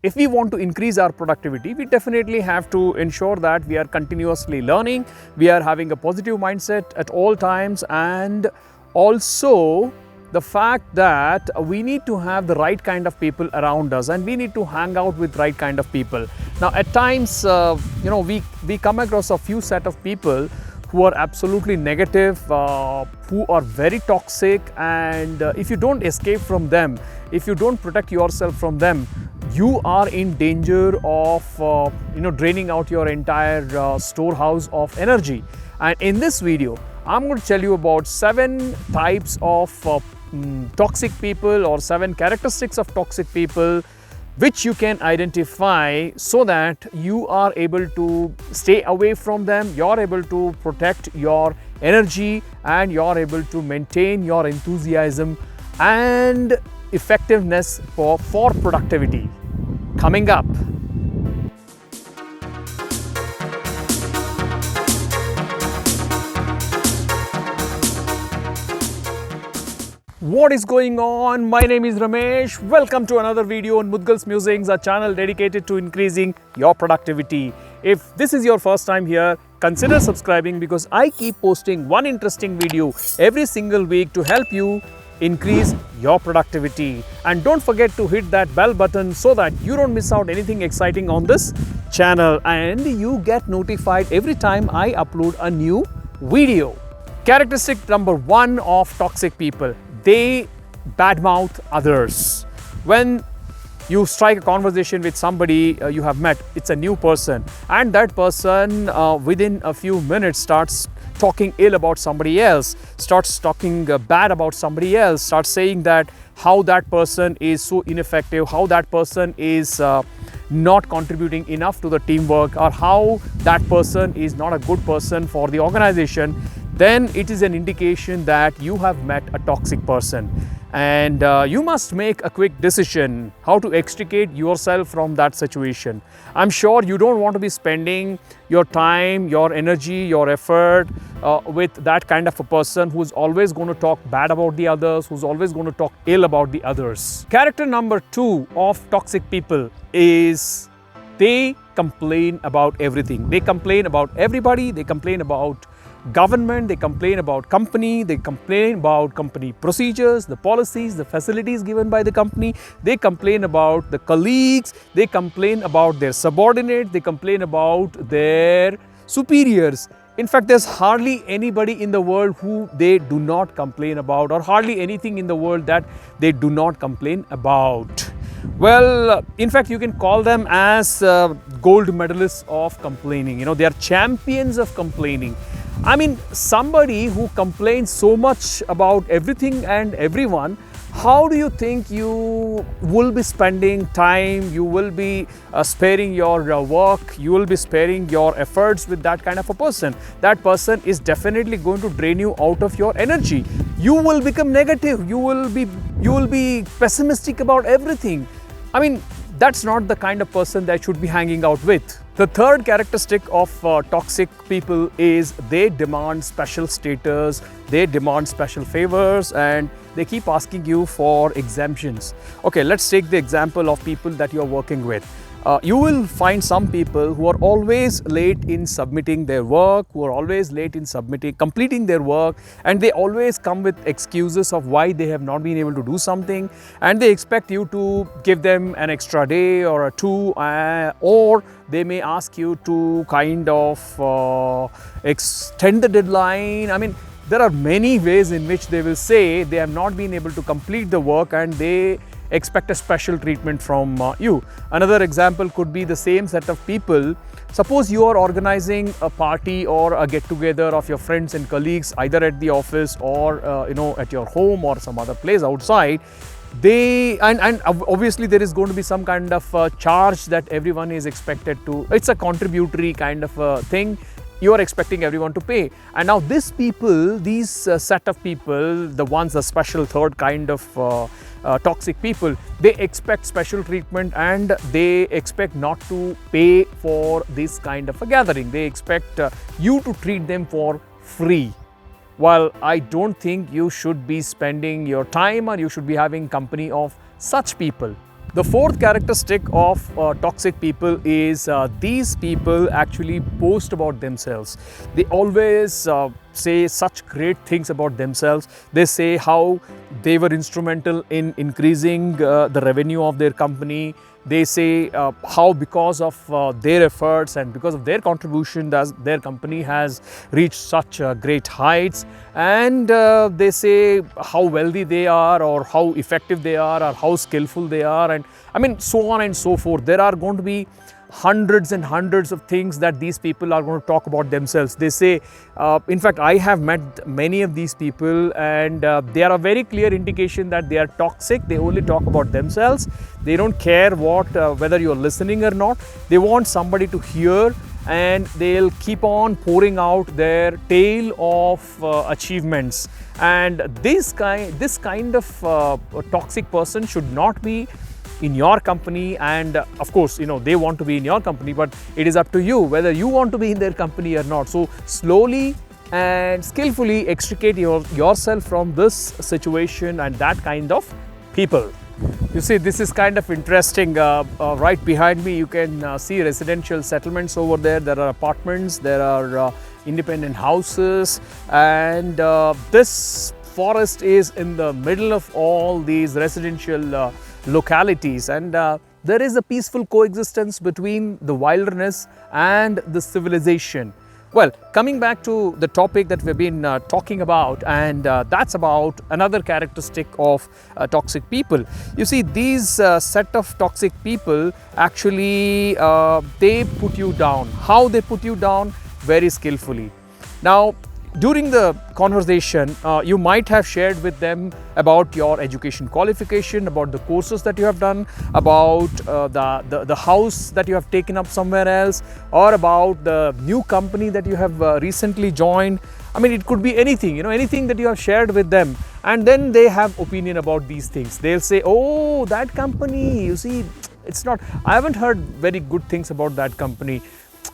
if we want to increase our productivity, we definitely have to ensure that we are continuously learning, we are having a positive mindset at all times, and also the fact that we need to have the right kind of people around us and we need to hang out with right kind of people. Now at times, we come across a few set of people who are absolutely negative, who are very toxic, and if you don't escape from them, if you don't protect yourself from them, you are in danger of draining out your entire storehouse of energy. And in this video, I'm going to tell you about 7 types of toxic people, or 7 characteristics of toxic people which you can identify so that you are able to stay away from them, you're able to protect your energy, and you're able to maintain your enthusiasm and effectiveness for productivity. Coming up. What is going on? My name is Ramesh. Welcome to another video on Mudgal's Musings, a channel dedicated to increasing your productivity. If this is your first time here, consider subscribing because I keep posting one interesting video every single week to help you increase your productivity. And don't forget to hit that bell button so that you don't miss out anything exciting on this channel and you get notified every time I upload a new video. Characteristic number 1 of toxic people: they badmouth others. When you strike a conversation with somebody you have met, it's a new person, and that person within a few minutes starts talking ill about somebody else, starts talking bad about somebody else, starts saying that how that person is so ineffective, how that person is not contributing enough to the teamwork, or how that person is not a good person for the organization, then it is an indication that you have met a toxic person. And you must make a quick decision how to extricate yourself from that situation. I'm sure you don't want to be spending your time, your energy, your effort with that kind of a person who's always going to talk bad about the others, who's always going to talk ill about the others. Character number 2 of toxic people is they complain about everything. They complain about everybody. They complain about government, they complain about company, they complain about company procedures, the policies, the facilities given by the company, they complain about the colleagues, they complain about their subordinates, they complain about their superiors. In fact, there's hardly anybody in the world who they do not complain about, or hardly anything in the world that they do not complain about. Well, in fact, you can call them as gold medalists of complaining. They are champions of complaining. I mean, somebody who complains so much about everything and everyone, how do you think you will be spending time, you will be sparing your work, you will be sparing your efforts with that kind of a person? That person is definitely going to drain you out of your energy. You will become negative, you will be pessimistic about everything. I mean, that's not the kind of person that should be hanging out with. The third characteristic of toxic people is they demand special status, they demand special favors, and they keep asking you for exemptions. Okay, let's take the example of people that you're working with. You will find some people who are always late in submitting their work, who are always late in completing their work, and they always come with excuses of why they have not been able to do something, and they expect you to give them an extra day or 2, or they may ask you to kind of extend the deadline. I mean, there are many ways in which they will say they have not been able to complete the work and they expect a special treatment from you. Another example could be the same set of people. Suppose you are organizing a party or a get-together of your friends and colleagues, either at the office or at your home or some other place outside. And obviously there is going to be some kind of charge that everyone is expected to. It's a contributory kind of a thing. You are expecting everyone to pay, and now these set of people, the special third kind of toxic people, they expect special treatment and they expect not to pay for this kind of a gathering. They expect you to treat them for free. While I don't think you should be spending your time or you should be having company of such people. The fourth characteristic of toxic people is these people actually boast about themselves. They always say such great things about themselves. They say how they were instrumental in increasing the revenue of their company. They say how because of their efforts and because of their contribution their company has reached such great heights, and they say how wealthy they are or how effective they are or how skillful they are, and I mean so on and so forth. There are going to be hundreds and hundreds of things that these people are going to talk about themselves. They say, in fact, I have met many of these people, and they are a very clear indication that they are toxic. They only talk about themselves. They don't care whether you're listening or not. They want somebody to hear, and they'll keep on pouring out their tale of achievements. And this kind of toxic person should not be in your company, and of course they want to be in your company, but it is up to you whether you want to be in their company or not. So slowly and skillfully extricate yourself from this situation and that kind of people. You see, this is kind of interesting. Right behind me you can see residential settlements over there. There are apartments, there are independent houses, and this forest is in the middle of all these residential localities, and there is a peaceful coexistence between the wilderness and the civilization. Well, coming back to the topic that we've been talking about, and that's about another characteristic of toxic people. You see, these set of toxic people actually they put you down. How they put you down? Very skillfully. Now, during the conversation, you might have shared with them about your education qualification, about the courses that you have done, about the house that you have taken up somewhere else, or about the new company that you have recently joined. I mean, it could be anything, anything that you have shared with them. And then they have opinion about these things. They'll say, oh, that company, you see, it's not, I haven't heard very good things about that company.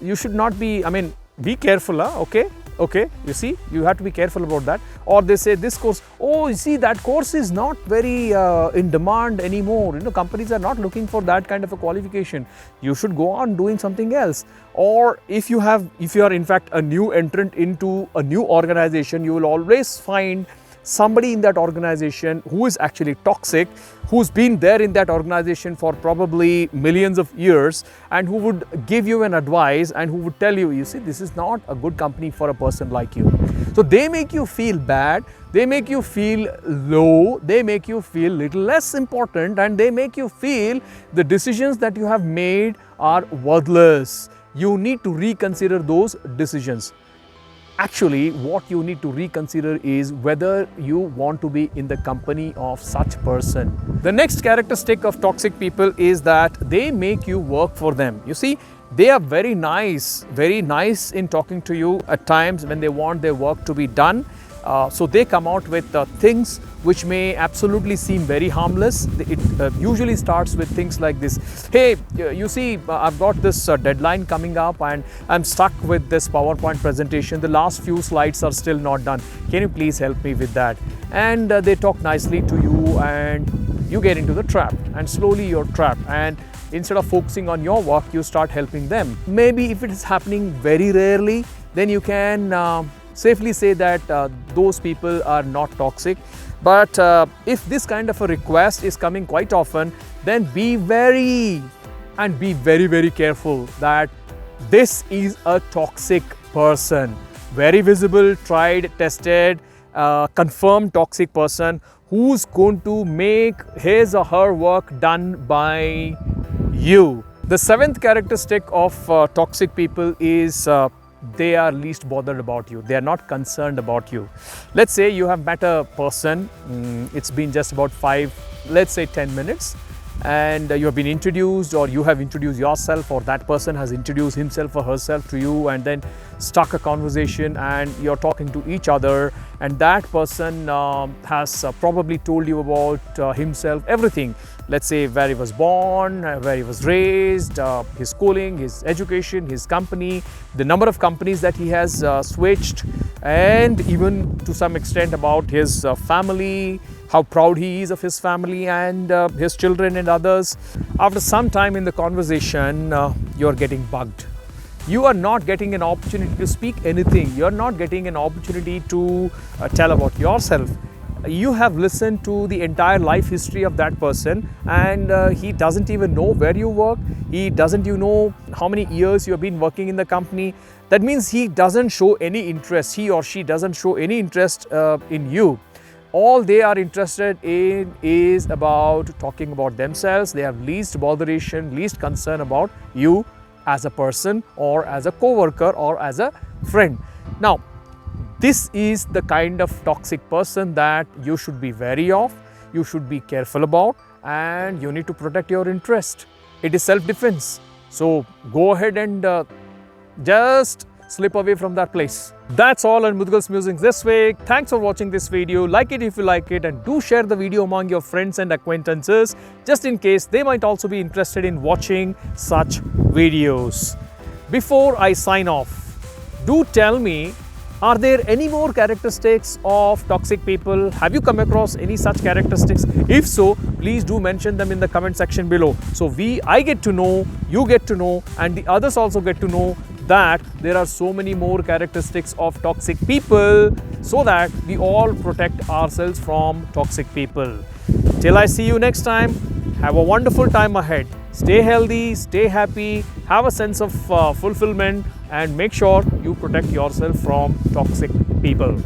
You should not be, I mean, be careful, okay, you see, you have to be careful about that. Or they say this course, oh, you see, that course is not very in demand anymore. Companies are not looking for that kind of a qualification. You should go on doing something else. Or if you are in fact a new entrant into a new organization, you will always find somebody in that organization who is actually toxic, who's been there in that organization for probably millions of years, and who would give you an advice and who would tell you, you see, this is not a good company for a person like you. So they make you feel bad, they make you feel low, they make you feel little less important, and they make you feel the decisions that you have made are worthless. You need to reconsider those decisions. Actually, what you need to reconsider is whether you want to be in the company of such person. The next characteristic of toxic people is that they make you work for them. You see, they are very nice in talking to you at times when they want their work to be done. So they come out with things which may absolutely seem very harmless. It usually starts with things like this. Hey, you see, I've got this deadline coming up and I'm stuck with this PowerPoint presentation. The last few slides are still not done. Can you please help me with that? And they talk nicely to you, and you get into the trap, and slowly you're trapped. And instead of focusing on your work, you start helping them. Maybe if it is happening very rarely, then you can safely say that those people are not toxic. But if this kind of a request is coming quite often, then be very careful that this is a toxic person. Very visible, tried, tested, confirmed toxic person who's going to make his or her work done by you. The seventh characteristic of toxic people is they are least bothered about you. They are not concerned about you. Let's say you have met a person, it's been just about 10 minutes, and you have been introduced, or you have introduced yourself, or that person has introduced himself or herself to you, and then stuck a conversation, and you're talking to each other, and that person has probably told you about himself, everything. let's say where he was born, where he was raised, his schooling, his education, his company, the number of companies that he has switched, and even to some extent about his family, how proud he is of his family and his children and others. After some time in the conversation, you're getting bugged. You are not getting an opportunity to speak anything. You're not getting an opportunity to tell about yourself. You have listened to the entire life history of that person, and he doesn't even know where you work. He doesn't even know how many years you have been working in the company. That means he doesn't show any interest. He or she doesn't show any interest in you. All they are interested in is about talking about themselves. They have least botheration, least concern about you as a person or as a co-worker or as a friend. Now, this is the kind of toxic person that you should be wary of, you should be careful about, and you need to protect your interest. It is self-defense. So go ahead and just slip away from that place. That's all on Mudgal's Musings this week. Thanks for watching this video. Like it if you like it, and do share the video among your friends and acquaintances, just in case they might also be interested in watching such videos. Before I sign off, do tell me, are there any more characteristics of toxic people? Have you come across any such characteristics? If so, please do mention them in the comment section below. So I get to know, you get to know, and the others also get to know that there are so many more characteristics of toxic people, so that we all protect ourselves from toxic people. Till I see you next time, have a wonderful time ahead. Stay healthy, stay happy, have a sense of fulfillment, and make sure you protect yourself from toxic people.